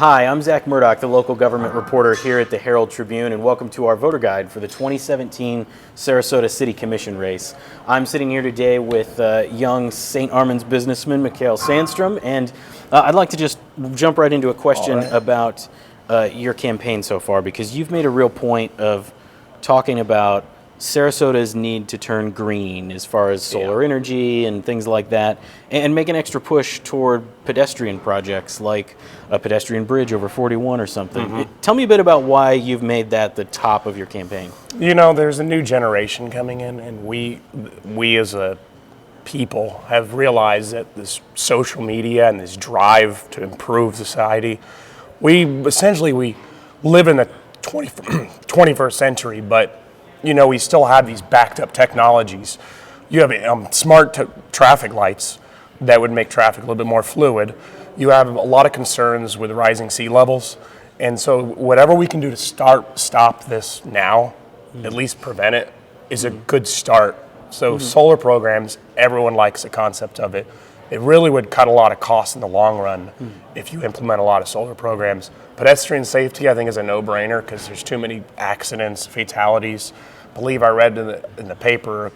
Hi, I'm Zach Murdoch, the local government reporter here at the Herald-Tribune, and welcome to our voter guide for the 2017 Sarasota City Commission race. I'm sitting here today with young St. Armand's businessman Mikael Sandstrom, and I'd like to just jump right into a question about your campaign so far, because you've made a real point of talking about Sarasota's need to turn green as far as solar energy and things like that, and make an extra push toward pedestrian projects like a pedestrian bridge over 41 or something. Tell me a bit about why you've made that the top of your campaign. You know, there's a new generation coming in, and we as a people have realized that this social media and this drive to improve society, we live in the 21st century, but you know, we still have these backed up technologies. You have smart traffic lights that would make traffic a little bit more fluid. You have a lot of concerns with rising sea levels. And so whatever we can do to stop this now, at least prevent it, is a good start. So solar programs, everyone likes the concept of it. It really would cut a lot of costs in the long run if you implement a lot of solar programs. Pedestrian safety, I think, is a no-brainer because there's too many accidents, fatalities. I believe I read in the paper,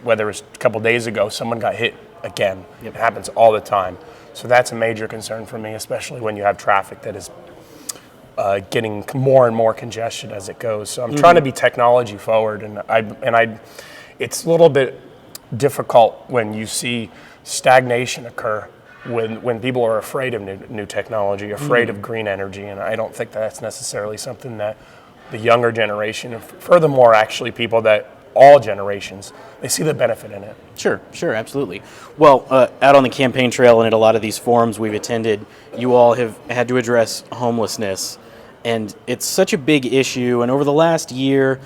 whether it was a couple days ago, someone got hit again. It happens all the time. So that's a major concern for me, especially when you have traffic that is getting more and more congestion as it goes. So I'm trying to be technology forward, and it's a little bit difficult when you see stagnation occur when people are afraid of new technology, afraid of green energy, and I don't think that's necessarily something that the younger generation, and furthermore, actually people that all generations, they see the benefit in it. Sure, absolutely. Well, out on the campaign trail and at a lot of these forums we've attended, you all have had to address homelessness, and it's such a big issue, and over the last year,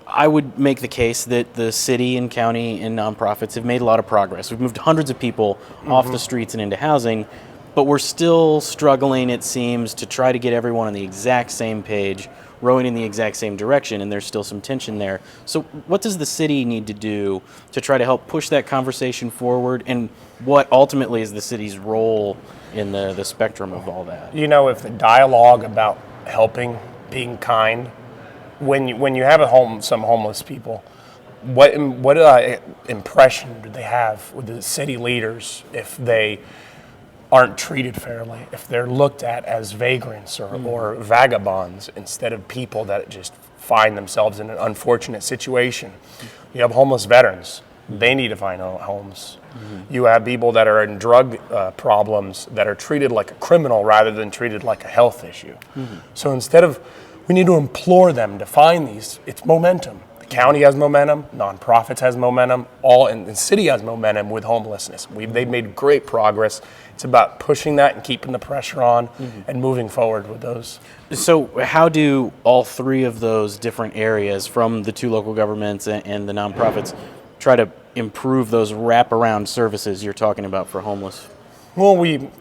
I would make the case that the city and county and nonprofits have made a lot of progress. We've moved hundreds of people off the streets and into housing, but we're still struggling, it seems, to try to get everyone on the exact same page, rowing in the exact same direction, and there's still some tension there. So what does the city need to do to try to help push that conversation forward, and what ultimately is the city's role in the spectrum of all that? You know, if the dialogue about helping, being kind, when you have some homeless people, what impression do they have with the city leaders if they aren't treated fairly, if they're looked at as vagrants or vagabonds instead of people that just find themselves in an unfortunate situation? You have homeless veterans. They need to find homes. You have people that are in drug problems that are treated like a criminal rather than treated like a health issue. So we need to implore them to find these. It's momentum. The county has momentum, nonprofits has momentum, and the city has momentum with homelessness. They've made great progress. It's about pushing that and keeping the pressure on and moving forward with those. So how do all three of those different areas, from the two local governments and the nonprofits, try to improve those wraparound services you're talking about for homeless? Well,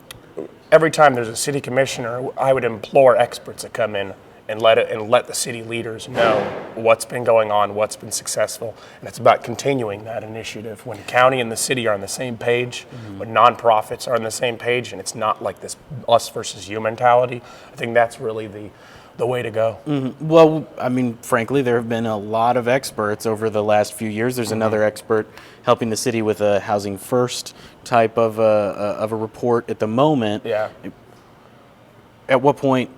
every time there's a city commissioner, I would implore experts to come in and let the city leaders know what's been going on, what's been successful, and it's about continuing that initiative. When the county and the city are on the same page, when nonprofits are on the same page, and it's not like this us versus you mentality, I think that's really the way to go. Well, I mean, frankly, there have been a lot of experts over the last few years. There's another expert helping the city with a housing first type of a report at the moment. Yeah. At what point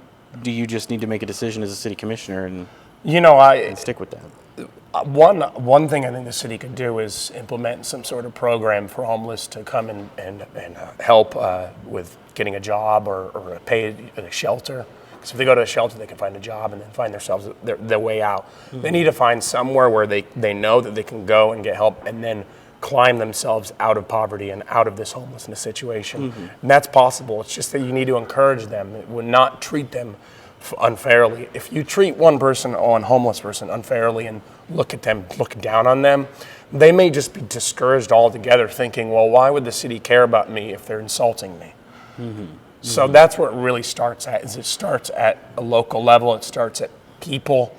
do you just need to make a decision as a city commissioner and stick with that? One thing I think the city could do is implement some sort of program for homeless to come and help with getting a job or pay a shelter. Because if they go to a shelter, they can find a job and then find themselves their way out. They need to find somewhere where they know that they can go and get help and then climb themselves out of poverty and out of this homelessness situation. And that's possible. It's just that you need to encourage them. It would not treat them unfairly. If you treat one homeless person unfairly and look down on them, they may just be discouraged altogether, thinking, well, why would the city care about me if they're insulting me? So that's where it really starts at. It starts at a local level. It starts at people,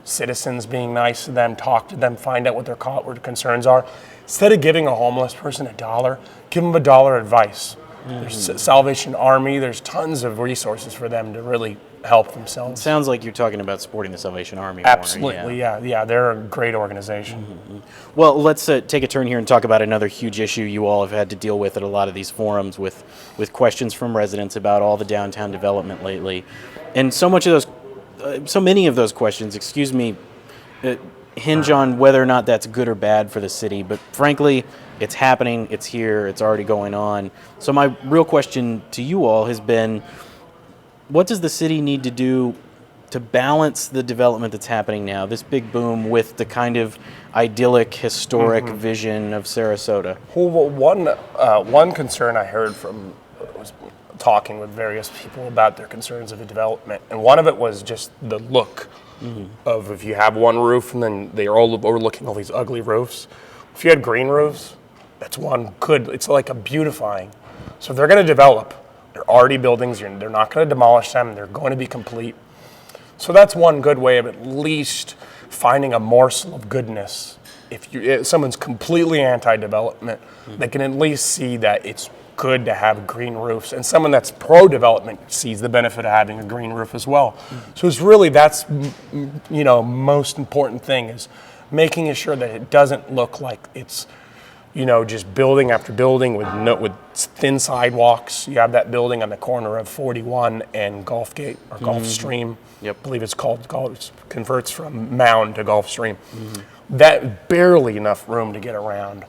citizens being nice to them, talk to them, find out what their concerns are. Instead of giving a homeless person $1, give them $1 advice. There's Salvation Army. There's tons of resources for them to really help themselves. Sounds like you're talking about supporting the Salvation Army. Absolutely, yeah. They're a great organization. Well, let's take a turn here and talk about another huge issue you all have had to deal with at a lot of these forums with questions from residents about all the downtown development lately. And so many of those questions, hinge on whether or not that's good or bad for the city. But frankly, it's happening, it's here, it's already going on. So my real question to you all has been, what does the city need to do to balance the development that's happening now, this big boom, with the kind of idyllic, historic vision of Sarasota? Well, one concern I heard from was talking with various people about their concerns of the development, and one of it was just the look of if you have one roof and then they are all overlooking all these ugly roofs. If you had green roofs, that's one good. It's like a beautifying. So if they're going to develop, they're already buildings. They're not going to demolish them. They're going to be complete. So that's one good way of at least finding a morsel of goodness. If someone's completely anti-development, they can at least see that it's good to have green roofs. And someone that's pro-development sees the benefit of having a green roof as well. So it's really, that's, most important thing is making sure that it doesn't look like it's, just building after building with thin sidewalks. You have that building on the corner of 41 and Gulfgate or Gulfstream. Yep. I believe it's called, it converts from Mound to Gulfstream. That barely enough room to get around.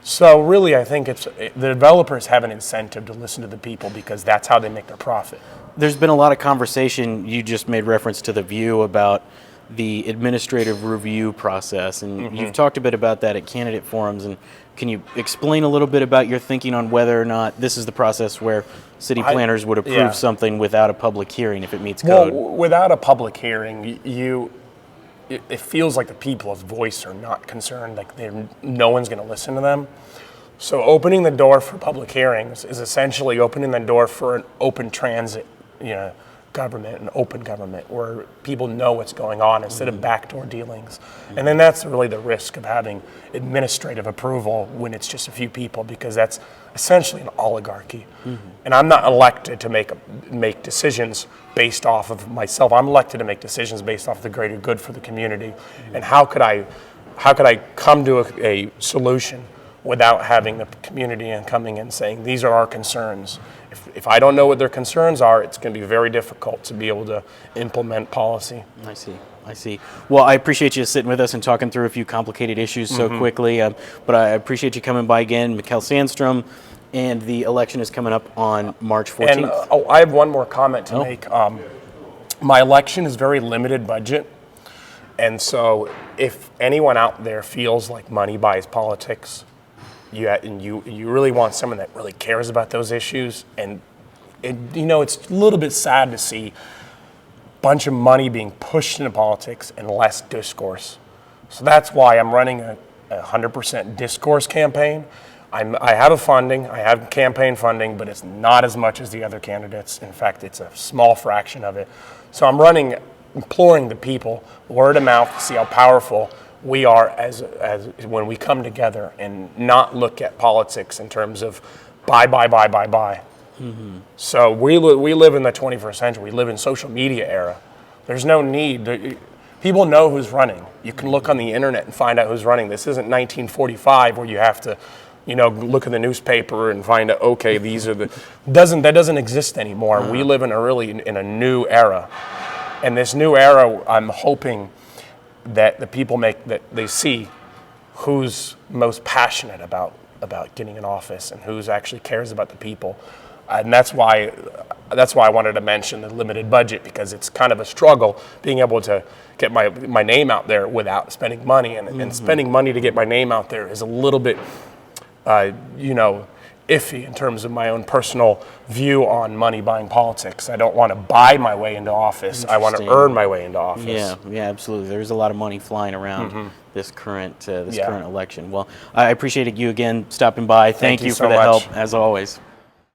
So really, I think the developers have an incentive to listen to the people because that's how they make their profit. There's been a lot of conversation. You just made reference to the View about the administrative review process, and you've talked a bit about that at candidate forums. And can you explain a little bit about your thinking on whether or not this is the process where city planners would approve something without a public hearing if it meets code? Well, without a public hearing, it feels like the people's voice are not concerned, like no one's going to listen to them. So opening the door for public hearings is essentially opening the door for an open transit, government, an open government where people know what's going on instead of backdoor dealings. And then that's really the risk of having administrative approval when it's just a few people, because that's essentially an oligarchy. And I'm not elected to make decisions based off of myself. I'm elected to make decisions based off the greater good for the community. And how could I come to a solution without having the community and coming in saying, these are our concerns. If I don't know what their concerns are, it's going to be very difficult to be able to implement policy. I see. Well, I appreciate you sitting with us and talking through a few complicated issues so quickly, but I appreciate you coming by again. Mikael Sandstrom, and the election is coming up on March 14th. And I have one more comment to make. My election is very limited budget, and so if anyone out there feels like money buys politics, you really want someone that really cares about those issues, and it's a little bit sad to see a bunch of money being pushed into politics and less discourse. So that's why I'm running a 100% discourse campaign. I have campaign funding, but it's not as much as the other candidates. In fact, it's a small fraction of it. So I'm imploring the people, word of mouth, to see how powerful we are as when we come together and not look at politics in terms of buy. So we live in the 21st century. We live in social media era. There's no need. People know who's running. You can look on the internet and find out who's running. This isn't 1945 where you have to, look in the newspaper and find out, okay, these are that doesn't exist anymore. We live in a new era. And this new era, I'm hoping that the people that they see who's most passionate about getting in office and who's actually cares about the people. And that's why I wanted to mention the limited budget, because it's kind of a struggle being able to get my name out there without spending money. And spending money to get my name out there is a little bit, iffy in terms of my own personal view on money buying politics. I don't want to buy my way into office. I want to earn my way into office. Yeah, absolutely. There's a lot of money flying around this current election. Well, I appreciated you again stopping by. Thank you for so the much. help, as always.